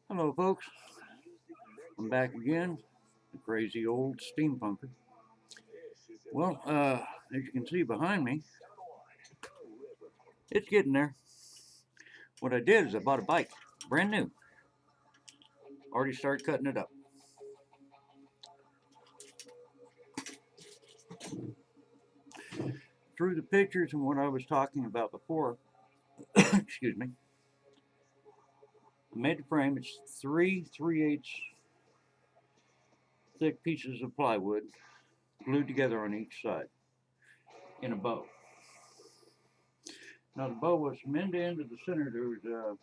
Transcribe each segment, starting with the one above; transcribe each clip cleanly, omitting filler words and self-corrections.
Hello folks, I'm back again, the crazy old steampunker. Well, as you can see behind me, it's getting there. What I did is I bought a bike, brand new. Already started cutting it up. Through the pictures and what I was talking about before, excuse me, I made the frame. It's three 3/8 thick pieces of plywood glued together on each side in a bow. Now the bow was from end to end to the center. There was a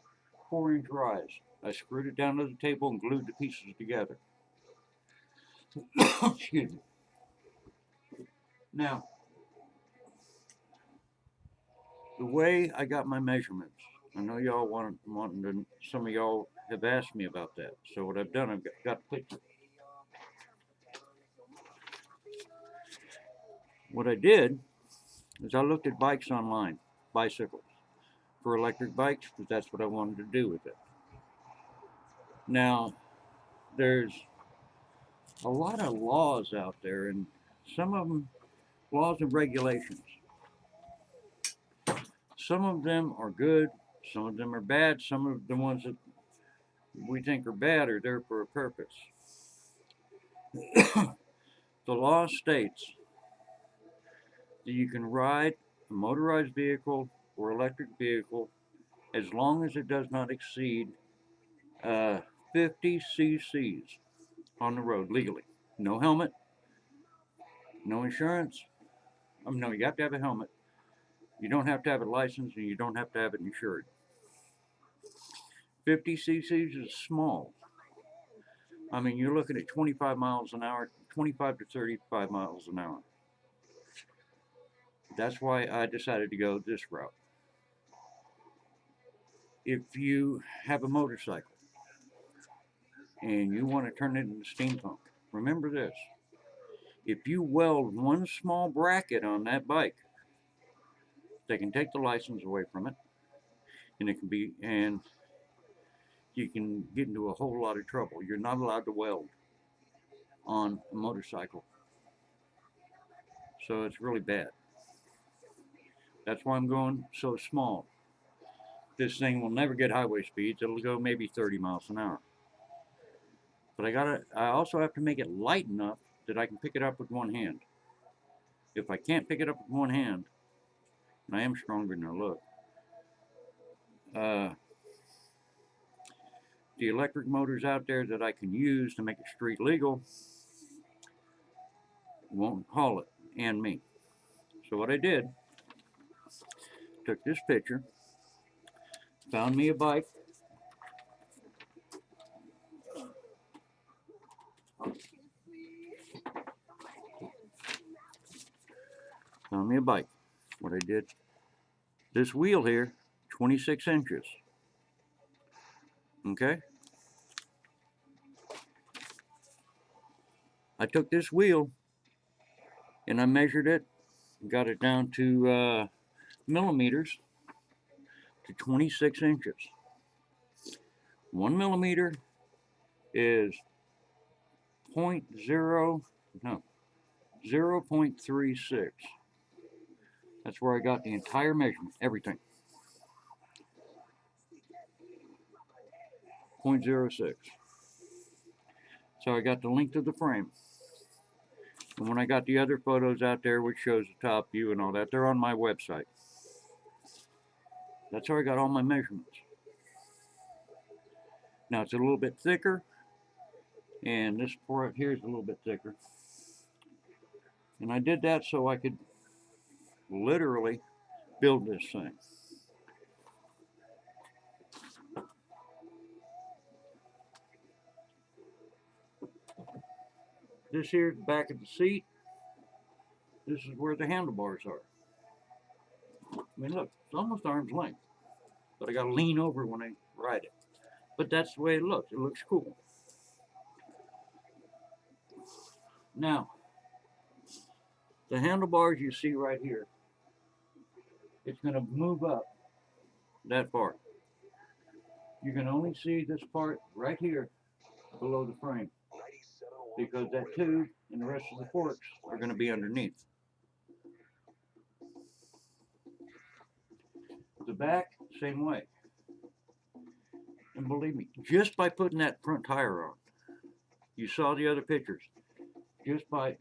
4-inch rise. I screwed it down to the table and glued the pieces together. Excuse me. Now, the way I got my measurements, I know y'all wanting to, some of y'all have asked me about that. So what I've done, I've got a picture. What I did is I looked at bikes online, bicycles, for electric bikes, because that's what I wanted to do with it. Now, there's a lot of laws out there, and some of them, laws and regulations. Some of them are good, some of them are bad, some of the ones that we think are bad are there for a purpose. The law states that you can ride a motorized vehicle or electric vehicle as long as it does not exceed 50 cc's on the road legally. No helmet, no insurance. No, you have to have a helmet. You don't have to have a license, and you don't have to have it insured. 50 cc's is small. I mean, you're looking at 25 miles an hour, 25 to 35 miles an hour. That's why I decided to go this route. If you have a motorcycle and you want to turn it into steampunk, remember this. If you weld one small bracket on that bike, they can take the license away from it, and you can get into a whole lot of trouble. You're not allowed to weld on a motorcycle. So it's really bad. That's why I'm going so small. This thing will never get highway speeds. It'll go maybe 30 miles an hour. But I also have to make it light enough that I can pick it up with one hand. If I can't pick it up with one hand, and I am stronger than I look, the electric motors out there that I can use to make it street legal won't haul it and me. So what I did, took this picture, found me a bike, What I did, this wheel here, 26 inches. Okay? I took this wheel and I measured it, got it down to millimeters to 26 inches. 1 millimeter is 0.36. That's where I got the entire measurement, everything. 0.06. So I got the length of the frame. And when I got the other photos out there, which shows the top view and all that, they're on my website. That's how I got all my measurements. Now it's a little bit thicker, and this part here is a little bit thicker. And I did that so I could literally build this thing. This here is the back of the seat. This is where the handlebars are. I mean, look, it's almost arm's length, but I gotta lean over when I ride it. But that's the way it looks. It looks cool. Now, the handlebars you see right here, it's gonna move up that far. You can only see this part right here below the frame because that tube and the rest of the forks are going to be underneath. The back, same way. And believe me, just by putting that front tire on, you saw the other pictures, just by,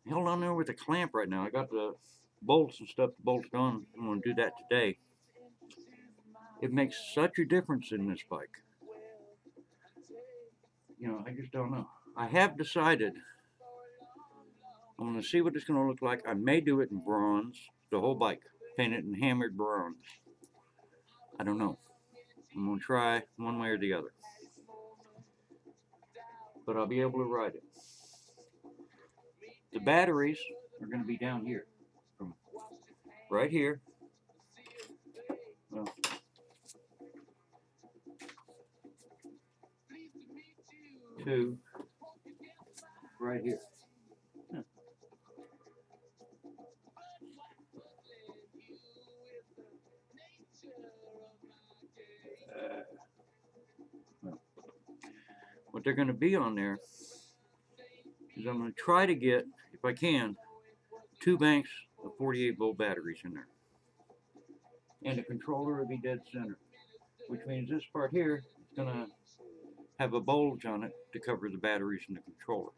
held on there with a clamp right now. I got the bolts and stuff bolted on. I'm going to do that today. It makes such a difference in this bike. I just don't know. I have decided I'm going to see what it's going to look like. I may do it in bronze, the whole bike, paint it in hammered bronze. I don't know. I'm going to try one way or the other. But I'll be able to ride it. The batteries are going to be down here. From right here. Well, to right here. Well, what they're going to be on there is I'm going to try to get, if I can, 2 banks of 48-volt batteries in there. And the controller will be dead center, which means this part here is going to have a bulge on it to cover the batteries in the controller.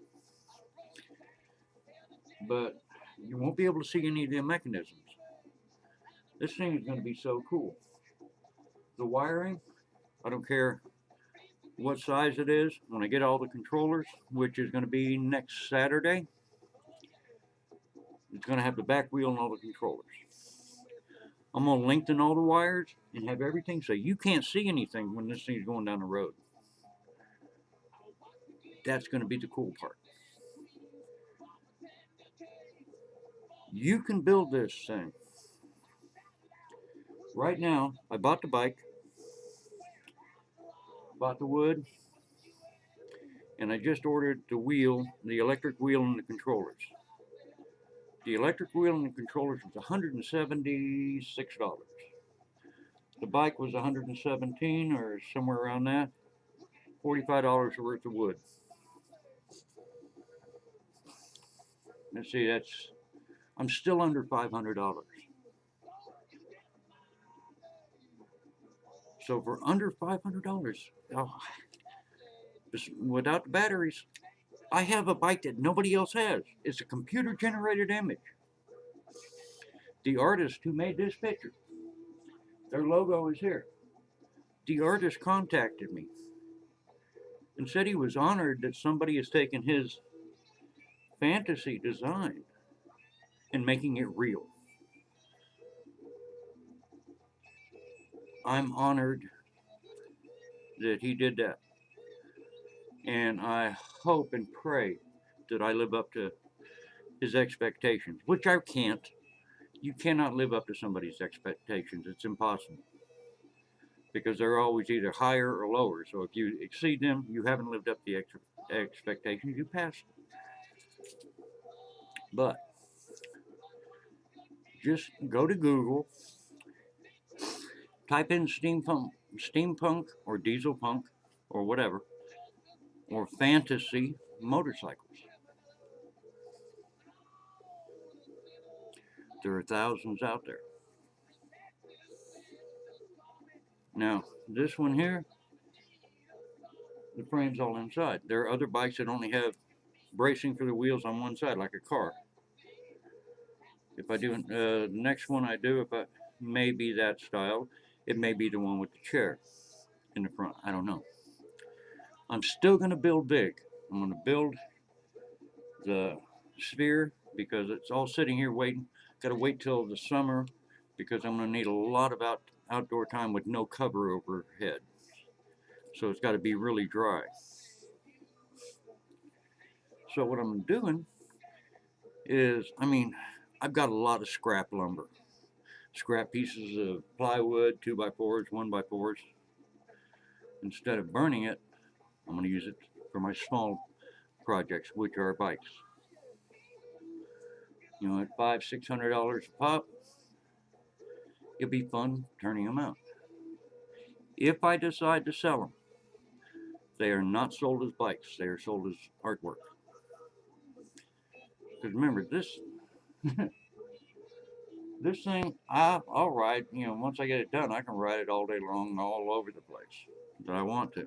But you won't be able to see any of the mechanisms. This thing is going to be so cool. The wiring, I don't care what size it is. When I get all the controllers, which is going to be next Saturday, it's going to have the back wheel and all the controllers. I'm going to lengthen all the wires and have everything so you can't see anything when this thing's going down the road. That's going to be the cool part. You can build this thing. Right now, I bought the bike, bought the wood, and I just ordered the wheel, the electric wheel and the controllers. The electric wheel and the controllers was $176. The bike was $117 or somewhere around that. $45 worth of wood. Let's see, I'm still under $500. So for under $500, without the batteries, I have a bike that nobody else has. It's a computer-generated image. The artist who made this picture, their logo is here. The artist contacted me and said he was honored that somebody has taken his fantasy design and making it real. I'm honored that he did that. And I hope and pray that I live up to his expectations, which I can't. You cannot live up to somebody's expectations. It's impossible. Because they're always either higher or lower. So if you exceed them, you haven't lived up to the expectations, you passed. But just go to Google, type in steampunk or diesel punk or whatever, or fantasy motorcycles. There are thousands out there. Now, this one here, the frame's all inside. There are other bikes that only have bracing for the wheels on one side, like a car. If I do the next one I do, if I may be that style, it may be the one with the chair in the front. I don't know. I'm still going to build big. I'm going to build the sphere because it's all sitting here waiting. Got to wait till the summer because I'm going to need a lot of outdoor time with no cover overhead. So it's got to be really dry. So what I'm doing is, I've got a lot of scrap lumber. Scrap pieces of plywood, 2x4s, 1x4s. Instead of burning it, I'm going to use it for my small projects, which are bikes. At $500-600 a pop, it'll be fun turning them out. If I decide to sell them, they are not sold as bikes. They are sold as artwork. Because remember, this thing, I'll ride. You know, once I get it done, I can ride it all day long, all over the place that I want to.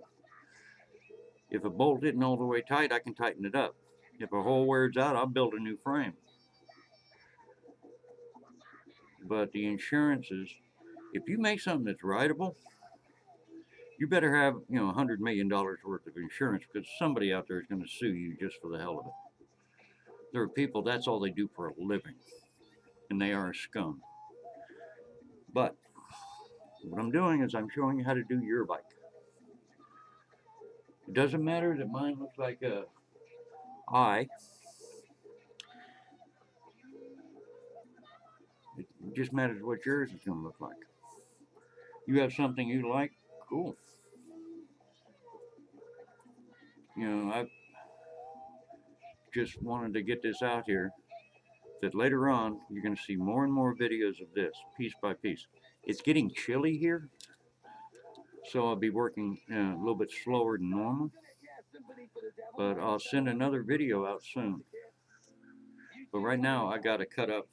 If a bolt isn't all the way tight, I can tighten it up. If a hole wears out, I'll build a new frame. But the insurance is, if you make something that's rideable, you better have, you know, $100 million worth of insurance, because somebody out there is going to sue you just for the hell of it. There are people, that's all they do for a living, and they are a scum. But what I'm doing is I'm showing you how to do your bike. It doesn't matter that mine looks like a eye. It just matters what yours is going to look like. You have something you like, cool. You know, I just wanted to get this out here, that later on you're going to see more and more videos of this, piece by piece. It's getting chilly here, so I'll be working a little bit slower than normal. But I'll send another video out soon. But right now I got to cut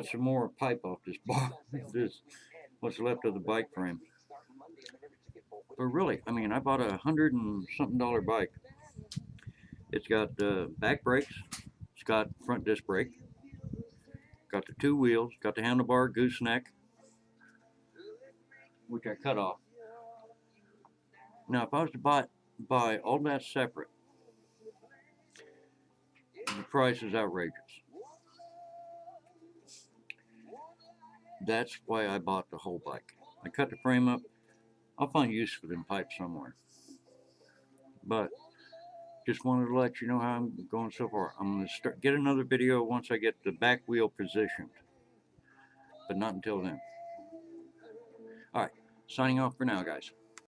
some more pipe off this bar. This what's left of the bike frame. But really, I mean, I bought a $100 and something bike. It's got back brakes. It's got front disc brake. Got the two wheels. Got the handlebar gooseneck, which I cut off. Now, if I was to buy all that separate, the price is outrageous. That's why I bought the whole bike. I cut the frame up. I'll find use for them pipes somewhere. But just wanted to let you know how I'm going so far. I'm going to get another video once I get the back wheel positioned. But not until then. Alright, signing off for now, guys.